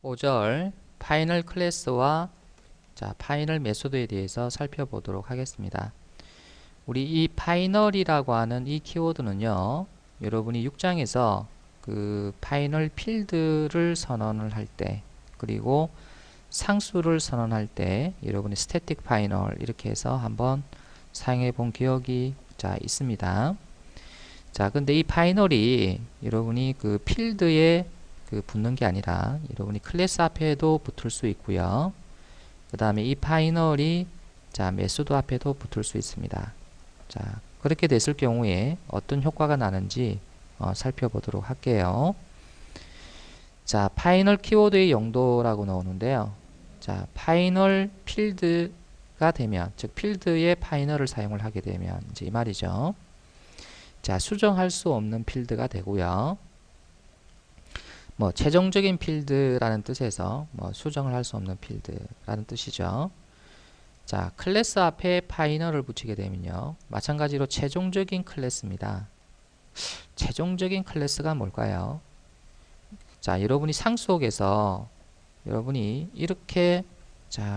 5절 파이널 클래스와 파이널 메소드에 대해서 살펴보도록 하겠습니다. 우리 이 파이널이라고 하는 이 키워드는요, 여러분이 6장에서 그 파이널 필드를 선언을 할 때, 그리고 상수를 선언할 때 여러분이 스태틱 파이널 이렇게 해서 한번 사용해 본 기억이 있습니다. 근데 이 파이널이 여러분이 그 필드에 붙는 게 아니라 여러분이 클래스 앞에도 붙을 수 있고요. 그 다음에 이 파이널이 메소드 앞에도 붙을 수 있습니다. 그렇게 됐을 경우에 어떤 효과가 나는지 살펴보도록 할게요. 파이널 키워드의 용도라고 나오는데요. 파이널 필드가 되면, 즉 필드에 파이널을 사용을 하게 되면 이제 이 말이죠. 수정할 수 없는 필드가 되고요. 최종적인 필드라는 뜻에서 수정을 할 수 없는 필드라는 뜻이죠. 클래스 앞에 파이널을 붙이게 되면요, 마찬가지로 최종적인 클래스입니다. 최종적인 클래스가 뭘까요? 여러분이 상속에서 여러분이 이렇게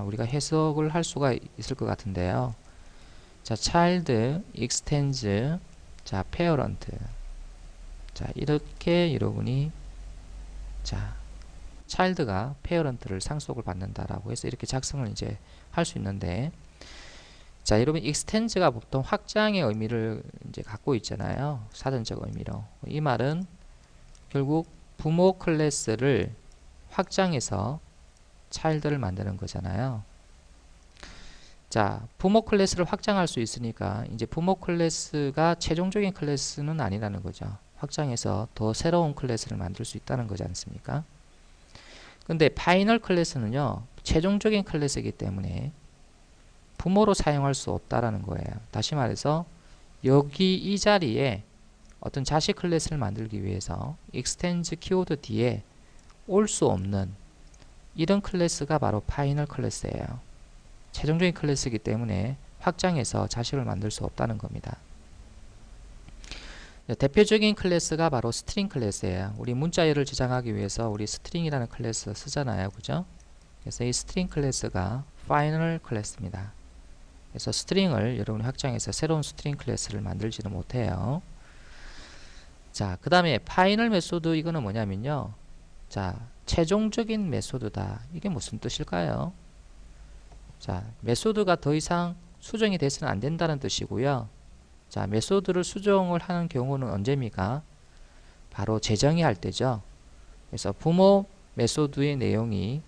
우리가 해석을 할 수가 있을 것 같은데요. child extends parent. 이렇게 여러분이 child가 parent를 상속을 받는다라고 해서 이렇게 작성을 이제 할 수 있는데, 여러분 extends가 보통 확장의 의미를 이제 갖고 있잖아요. 사전적 의미로. 이 말은 결국 부모 클래스를 확장해서 child를 만드는 거잖아요. 부모 클래스를 확장할 수 있으니까 이제 부모 클래스가 최종적인 클래스는 아니라는 거죠. 확장해서 더 새로운 클래스를 만들 수 있다는 거지 않습니까? 근데 파이널 클래스는요, 최종적인 클래스이기 때문에 부모로 사용할 수 없다라는 거예요. 다시 말해서 여기 이 자리에 어떤 자식 클래스를 만들기 위해서 extends 키워드 뒤에 올 수 없는 이런 클래스가 바로 파이널 클래스예요. 최종적인 클래스이기 때문에 확장해서 자식을 만들 수 없다는 겁니다. 대표적인 클래스가 바로 스트링 클래스예요. 우리 문자열을 저장하기 위해서 우리 스트링이라는 클래스 쓰잖아요. 그죠? 그래서 이 스트링 클래스가 파이널 클래스입니다. 그래서 스트링을 여러분이 확장해서 새로운 스트링 클래스를 만들지는 못해요. 그 다음에 파이널 메소드, 이거는 뭐냐면요, 최종적인 메소드다. 이게 무슨 뜻일까요? 메소드가 더 이상 수정이 돼서는 안 된다는 뜻이고요. 메소드를 수정을 하는 경우는 언제입니까? 바로 재정의 할 때죠. 그래서 부모 메소드의 내용이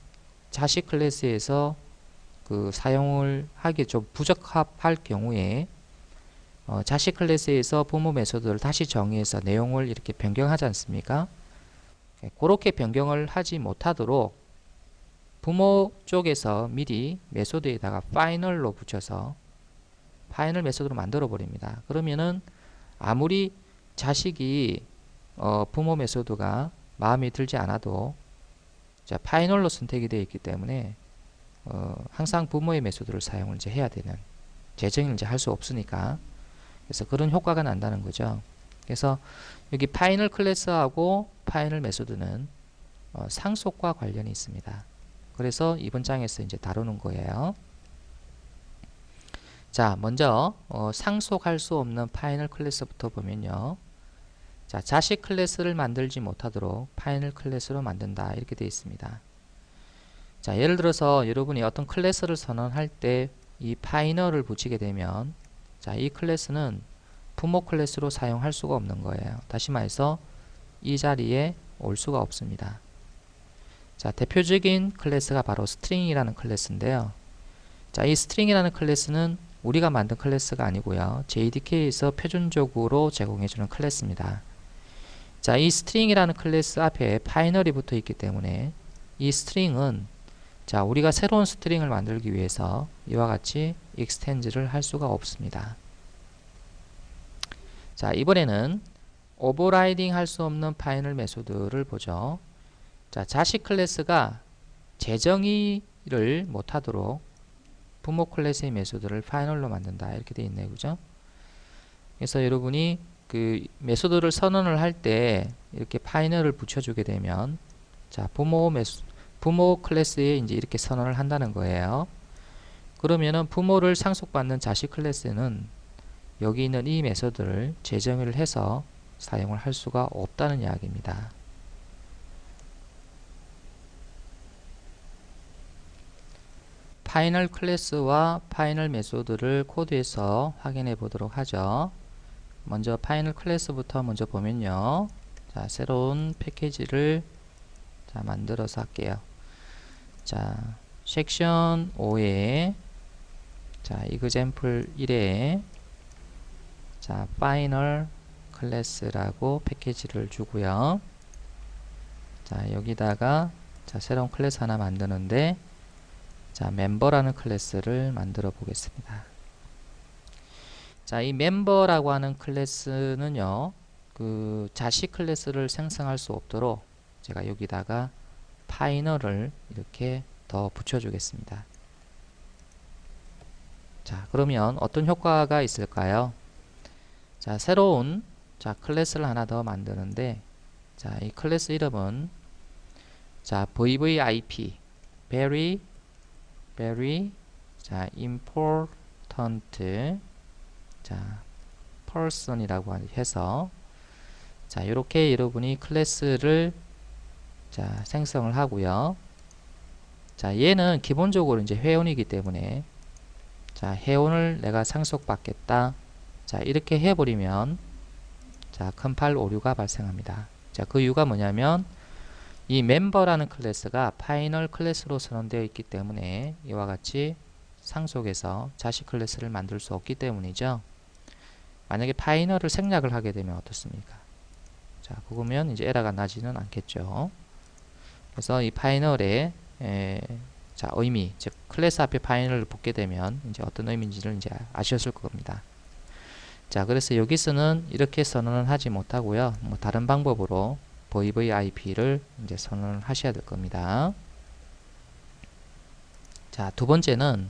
자식 클래스에서 사용을 하기 좀 부적합할 경우에 자식 클래스에서 부모 메소드를 다시 정의해서 내용을 이렇게 변경하지 않습니까? 그렇게 변경을 하지 못하도록 부모 쪽에서 미리 메소드에다가 파이널로 붙여서 파이널 메소드로 만들어 버립니다. 그러면은 아무리 자식이 부모 메소드가 마음에 들지 않아도 파이널로 선택이 되어 있기 때문에 항상 부모의 메소드를 사용을 이제 해야 되는, 재정을 이제 할 수 없으니까, 그래서 그런 효과가 난다는 거죠. 그래서 여기 파이널 클래스하고 파이널 메소드는 상속과 관련이 있습니다. 그래서 이번 장에서 이제 다루는 거예요. 먼저 상속할 수 없는 파이널 클래스부터 보면요. 자식 클래스를 만들지 못하도록 파이널 클래스로 만든다, 이렇게 되어 있습니다. 예를 들어서 여러분이 어떤 클래스를 선언할 때 이 파이널을 붙이게 되면 이 클래스는 부모 클래스로 사용할 수가 없는 거예요. 다시 말해서 이 자리에 올 수가 없습니다. 대표적인 클래스가 바로 스트링이라는 클래스인데요. 이 스트링이라는 클래스는 우리가 만든 클래스가 아니고요, JDK에서 표준적으로 제공해주는 클래스입니다. 이 스트링이라는 클래스 앞에 파이널이 붙어 있기 때문에 이 스트링은 우리가 새로운 스트링을 만들기 위해서 이와 같이 extend를 할 수가 없습니다. 이번에는 오버라이딩 할 수 없는 파이널 메소드를 보죠. 자식 클래스가 재정의를 못하도록 부모 클래스의 메소드를 파이널로 만든다, 이렇게 되어 있네요. 그죠? 그래서 여러분이 그 메소드를 선언을 할 때 이렇게 파이널을 붙여주게 되면 자 부모 클래스에 이제 이렇게 선언을 한다는 거예요. 그러면은 부모를 상속받는 자식 클래스는 여기 있는 이 메소드를 재정의를 해서 사용을 할 수가 없다는 이야기입니다. 파이널 클래스와 파이널 메소드를 코드에서 확인해 보도록 하죠. 먼저 파이널 클래스부터 먼저 보면요. 자, 새로운 패키지를 자, 만들어서 할게요. 자, 섹션 5에 자, example 1에 자, 파이널 클래스라고 패키지를 주고요. 자, 여기다가 자, 새로운 클래스 하나 만드는데 자, 멤버라는 클래스를 만들어 보겠습니다. 자, 이 멤버라고 하는 클래스는요, 그 자식 클래스를 생성할 수 없도록 제가 여기다가 파이널을 이렇게 더 붙여주겠습니다. 자, 그러면 어떤 효과가 있을까요? 자, 새로운 자, 클래스를 하나 더 만드는데 자, 이 클래스 이름은 자, VVIP very 자, important 자, person이라고 해서 자, 이렇게 여러분이 클래스를 자, 생성을 하고요. 자, 얘는 기본적으로 이제 회원이기 때문에 자, 회원을 내가 상속받겠다. 자, 이렇게 해버리면 자, 컴파일 오류가 발생합니다. 자, 그 이유가 뭐냐면 이 멤버라는 클래스가 파이널 클래스로 선언되어 있기 때문에 이와 같이 상속해서 자식 클래스를 만들 수 없기 때문이죠. 만약에 파이널을 생략을 하게 되면 어떻습니까? 자, 그거면 이제 에러가 나지는 않겠죠. 그래서 이 파이널의 자, 의미, 즉 클래스 앞에 파이널을 붙게 되면 이제 어떤 의미인지를 이제 아셨을 겁니다. 자, 그래서 여기서는 이렇게 선언을 하지 못하고요. 뭐 다른 방법으로 VVIP를 이제 선언을 하셔야 될 겁니다. 자, 두 번째는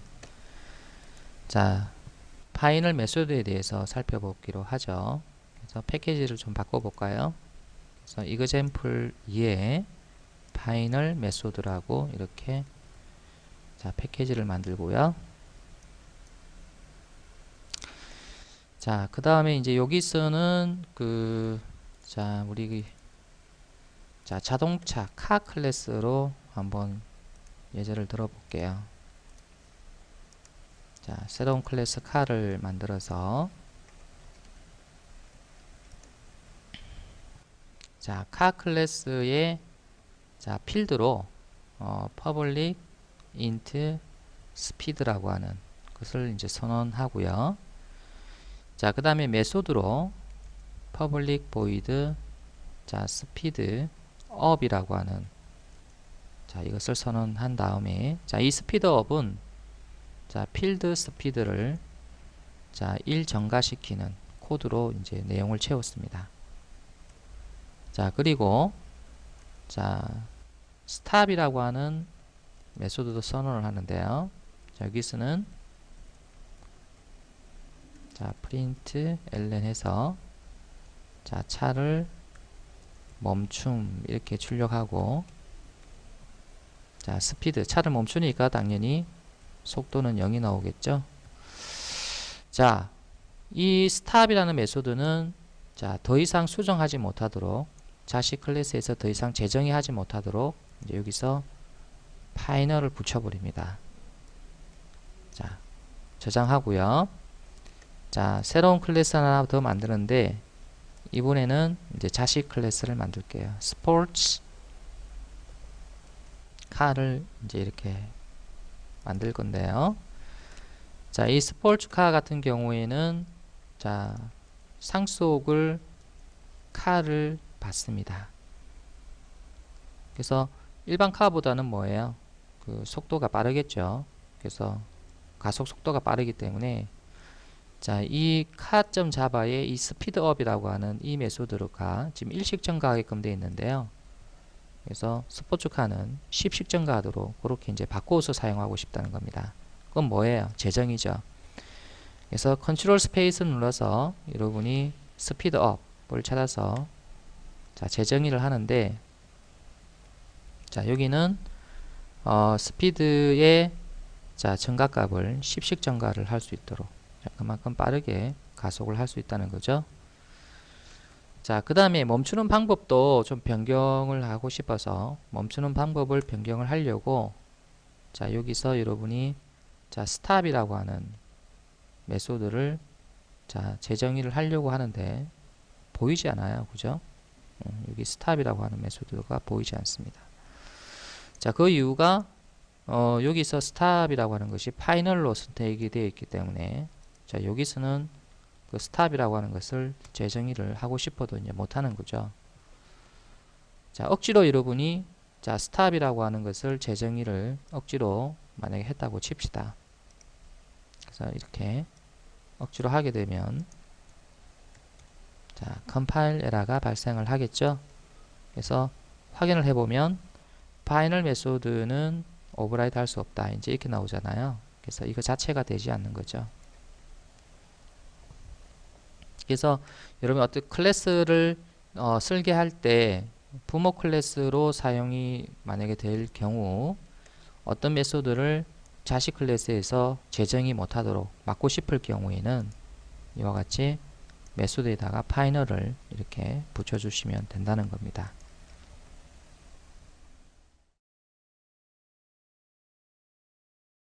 자, 파이널 메소드에 대해서 살펴보기로 하죠. 그래서 패키지를 좀 바꿔볼까요? 그래서 example 2에 파이널 메소드라고 이렇게 자, 패키지를 만들고요. 자, 그 다음에 이제 여기서는 자, 우리 자, 자동차 카 클래스로 한번 예제를 들어볼게요. 자, 새로운 클래스 카를 만들어서 자, 카 클래스의 자, 필드로 public int speed라고 하는 것을 이제 선언하고요. 자, 그 다음에 메소드로 public void 자, speed up이라고 하는 자, 이것을 선언한 다음에 자, 이 speed up은 자, 필드 스피드를 자, 1 증가시키는 코드로 이제 내용을 채웠습니다. 자, 그리고 자, stop이라고 하는 메소드도 선언을 하는데요. 자, 여기서는 자, print ln 해서 자, 차를 멈춤 이렇게 출력하고 자, 스피드 차를 멈추니까 당연히 속도는 0이 나오겠죠. 자, 이 stop이라는 메소드는 자, 더 이상 수정하지 못하도록 자식 클래스에서 더 이상 재정의 하지 못하도록 이제 여기서 파이널을 붙여버립니다. 자, 저장하고요. 자, 새로운 클래스 하나 더 만드는데 이번에는 이제 자식 클래스를 만들게요. 스포츠 카를 이제 이렇게 만들 건데요. 자, 이 스포츠카 같은 경우에는 자, 상속을 카를 받습니다. 그래서 일반 카보다는 뭐예요? 그 속도가 빠르겠죠. 그래서 가속 속도가 빠르기 때문에 자, 이 카.자바의 이 스피드업이라고 하는 이 메소드가 지금 일식 증가하게끔 되어 있는데요. 그래서 스포츠카는 10식 증가하도록 그렇게 이제 바꿔서 사용하고 싶다는 겁니다. 그건 뭐예요? 재정이죠. 그래서 컨트롤 스페이스를 눌러서 여러분이 스피드업을 찾아서 자, 재정의를 하는데, 자, 여기는 스피드의 자, 증가값을 10씩 증가를 할 수 있도록, 자, 그만큼 빠르게 가속을 할 수 있다는 거죠. 자, 그 다음에 멈추는 방법도 좀 변경을 하고 싶어서 멈추는 방법을 변경을 하려고, 자, 여기서 여러분이 자, 스탑이라고 하는 메소드를 자, 재정의를 하려고 하는데 보이지 않아요. 그죠? 여기 스탑이라고 하는 메소드가 보이지 않습니다. 자, 그 이유가 여기서 스탑이라고 하는 것이 파이널로 선택이 되어 있기 때문에, 자, 여기서는 그 스탑이라고 하는 것을 재정의를 하고 싶어도 이제 못하는 거죠. 자, 억지로 여러분이 자, 스탑이라고 하는 것을 재정의를 억지로 만약에 했다고 칩시다. 그래서 이렇게 억지로 하게 되면 자, 컴파일 에러가 발생을 하겠죠. 그래서 확인을 해보면 파이널 메소드는 오버라이드 할 수 없다. 이제 이렇게 나오잖아요. 그래서 이거 자체가 되지 않는 거죠. 그래서 여러분 어떤 클래스를 설계할 때 부모 클래스로 사용이 만약에 될 경우 어떤 메소드를 자식 클래스에서 재정의 못하도록 막고 싶을 경우에는 이와 같이 메소드에다가 파이널을 이렇게 붙여주시면 된다는 겁니다.